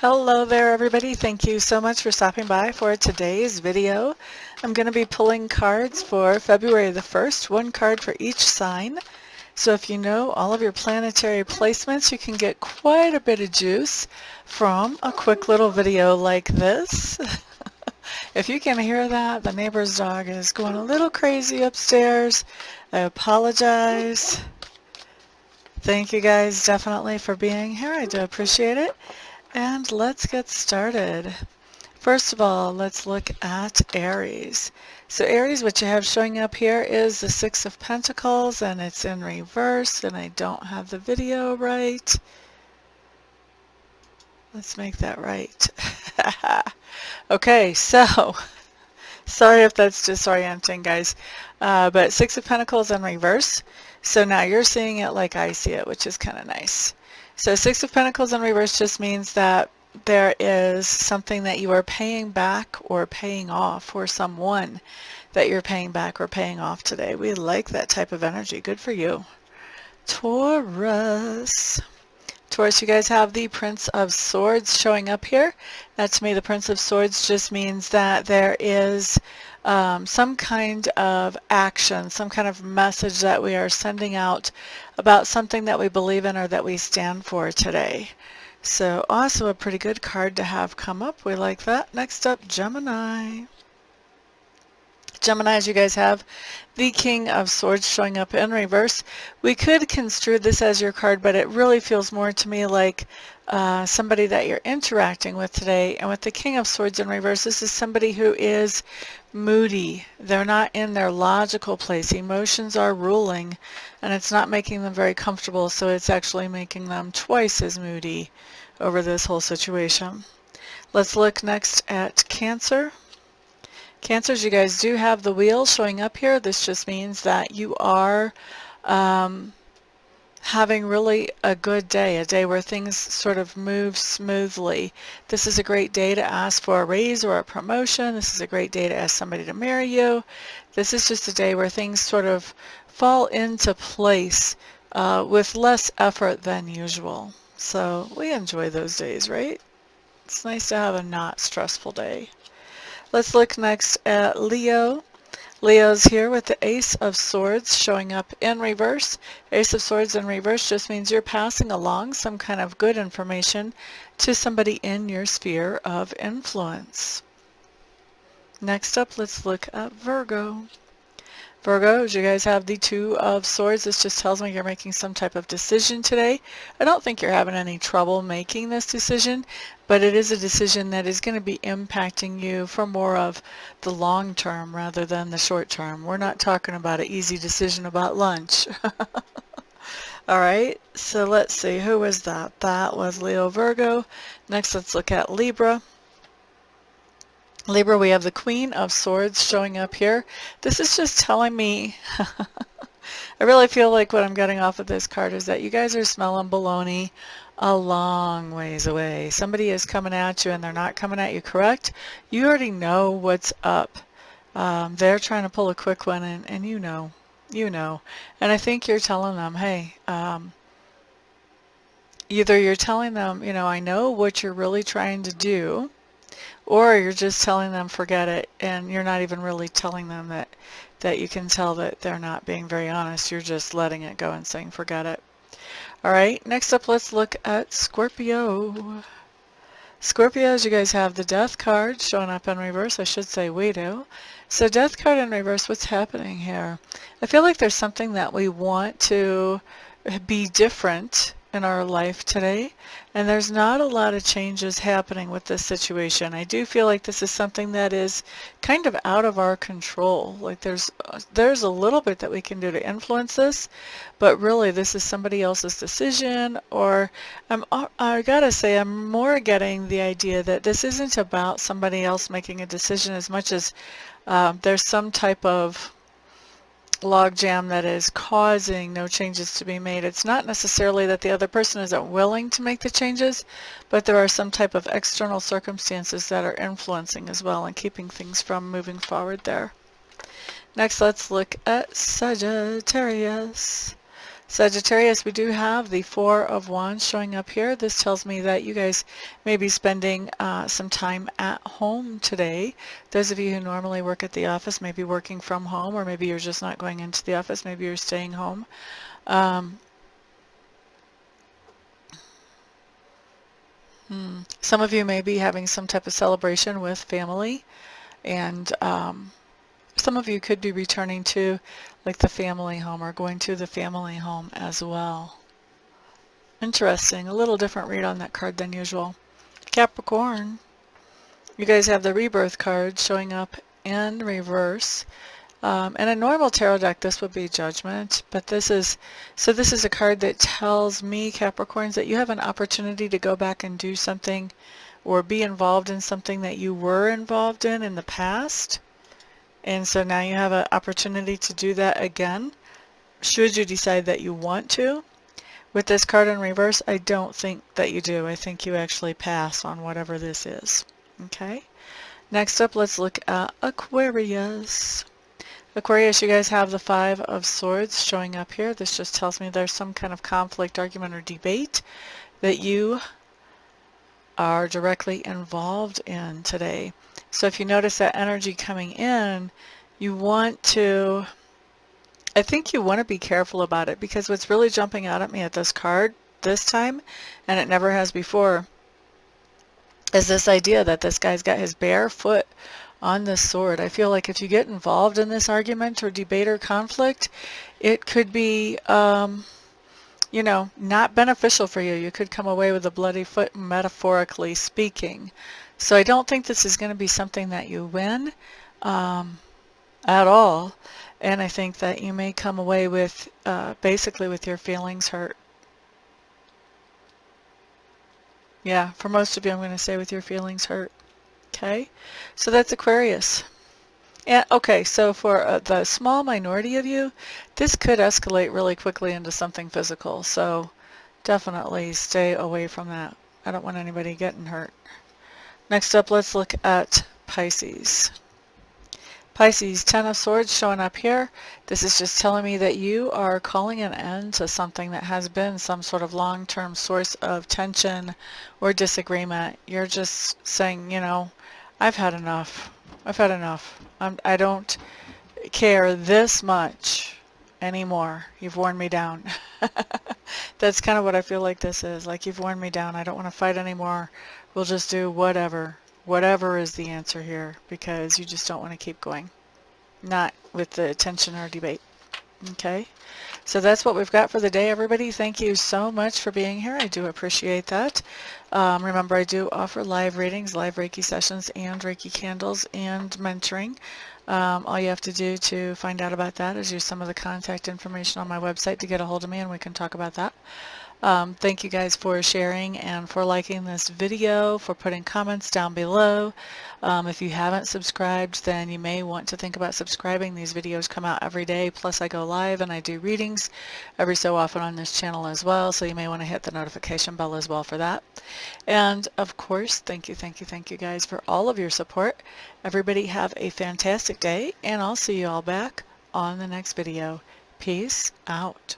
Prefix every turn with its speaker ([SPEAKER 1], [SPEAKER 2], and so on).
[SPEAKER 1] Hello there, everybody. Thank you so much for stopping by for today's video. I'm going to be pulling cards for February the 1st, one card for each sign. So if you know all of your planetary placements, you can get quite a bit of juice from a quick little video like this. If you can hear that, the neighbor's dog is going a little crazy upstairs. I apologize. Thank you guys definitely for being here. I do appreciate it. And let's get started. First of all, let's look at Aries. So Aries, what you have showing up here is the Six of Pentacles, and it's in reverse, and I don't have the video right. Let's make that right. Okay, so sorry if that's disorienting, guys, but Six of Pentacles in reverse. So now you're seeing it like I see it, which is kind of nice. So Six of Pentacles in reverse just means that there is something that you are paying back or paying off for someone that you're paying back or paying off today. We like that type of energy. Good for you. Taurus. Taurus, you guys have the Prince of Swords showing up here. That to me, the Prince of Swords just means that there is some kind of action, some kind of message that we are sending out about something that we believe in or that we stand for today. So also a pretty good card to have come up. We like that. Next up, Gemini. Geminis, you guys have the King of Swords showing up in reverse. We could construe this as your card, but it really feels more to me like somebody that you're interacting with today. And with the King of Swords in reverse, this is somebody who is moody. They're not in their logical place. Emotions are ruling, and it's not making them very comfortable, so it's actually making them twice as moody over this whole situation. Let's look next at Cancer. Cancers, you guys do have the wheel showing up here. This just means that you are having really a good day, a day where things sort of move smoothly. This is a great day to ask for a raise or a promotion. This is a great day to ask somebody to marry you. This is just a day where things sort of fall into place with less effort than usual. So we enjoy those days, right? It's nice to have a not stressful day. Let's look next at Leo. Leo's here with the Ace of Swords showing up in reverse. Ace of Swords in reverse just means you're passing along some kind of good information to somebody in your sphere of influence. Next up, let's look at Virgo. Virgo, you guys have the Two of Swords. This just tells me you're making some type of decision today. I don't think you're having any trouble making this decision, but it is a decision that is going to be impacting you for more of the long term rather than the short term. We're not talking about an easy decision about lunch. All right, so let's see, who was that? That was Leo Virgo. Next, let's look at Libra. Libra, we have the Queen of Swords showing up here. This is just telling me, I really feel like what I'm getting off of this card is that you guys are smelling baloney a long ways away. Somebody is coming at you and they're not coming at you correct. You already know what's up. They're trying to pull a quick one and you know. And I think you're telling them, hey, either you're telling them, you know, I know what you're really trying to do, or you're just telling them forget it, and you're not even really telling them that you can tell that they're not being very honest. You're just letting it go and saying forget it. All right, next up, let's look at Scorpio. Scorpios, you guys have the Death card showing up in reverse. I should say we do. So Death card in reverse, what's happening here? I feel like there's something that we want to be different in our life today, and there's not a lot of changes happening with this situation. I do feel like this is something that is kind of out of our control. Like there's a little bit that we can do to influence this, but really this is somebody else's decision. Or I gotta say, I'm more getting the idea that this isn't about somebody else making a decision as much as there's some type of logjam that is causing no changes to be made. It's not necessarily that the other person isn't willing to make the changes, but there are some type of external circumstances that are influencing as well and keeping things from moving forward there. Next, let's look at Sagittarius. Sagittarius, we do have the Four of Wands showing up here. This tells me that you guys may be spending some time at home today. Those of you who normally work at the office may be working from home, or maybe you're just not going into the office. Maybe you're staying home. Some of you may be having some type of celebration with family, and some of you could be returning to like the family home or going to the family home as well. Interesting. A little different read on that card than usual. Capricorn, you guys have the rebirth card showing up in reverse. In a normal tarot deck, this would be Judgment, but this is a card that tells me, Capricorns, that you have an opportunity to go back and do something or be involved in something that you were involved in the past. And so now you have an opportunity to do that again, should you decide that you want to. With this card in reverse, I don't think that you do. I think you actually pass on whatever this is. Okay? Next up, let's look at Aquarius. Aquarius, you guys have the Five of Swords showing up here. This just tells me there's some kind of conflict, argument, or debate that you are directly involved in today. So if you notice that energy coming in, you want to, I think you want to be careful about it, because what's really jumping out at me at this card this time, and it never has before, is this idea that this guy's got his bare foot on this sword. I feel like if you get involved in this argument or debate or conflict, it could be, you know, not beneficial for you. You could come away with a bloody foot, metaphorically speaking. So I don't think this is going to be something that you win at all. And I think that you may come away with basically with your feelings hurt. Yeah, for most of you, I'm going to say with your feelings hurt. Okay, so that's Aquarius. And okay, so for the small minority of you, this could escalate really quickly into something physical. So definitely stay away from that. I don't want anybody getting hurt. Next up, let's look at Pisces. Pisces, Ten of Swords showing up here. This is just telling me that you are calling an end to something that has been some sort of long-term source of tension or disagreement. You're just saying, you know, I've had enough. I've had enough. I don't care this much anymore. You've worn me down. That's kind of what I feel like this is. Like, you've worn me down. I don't want to fight anymore. We'll just do whatever. Whatever is the answer here, because you just don't want to keep going. Not with the tension or debate. Okay? So that's what we've got for the day, everybody. Thank you so much for being here. I do appreciate that. Remember, I do offer live readings, live Reiki sessions, and Reiki candles, and mentoring. All you have to do to find out about that is use some of the contact information on my website to get a hold of me, and we can talk about that. Thank you guys for sharing and for liking this video, for putting comments down below. If you haven't subscribed, then you may want to think about subscribing. These videos come out every day, plus I go live and I do readings every so often on this channel as well, so you may want to hit the notification bell as well for that. And of course, thank you guys for all of your support. Everybody have a fantastic day, and I'll see you all back on the next video. Peace out.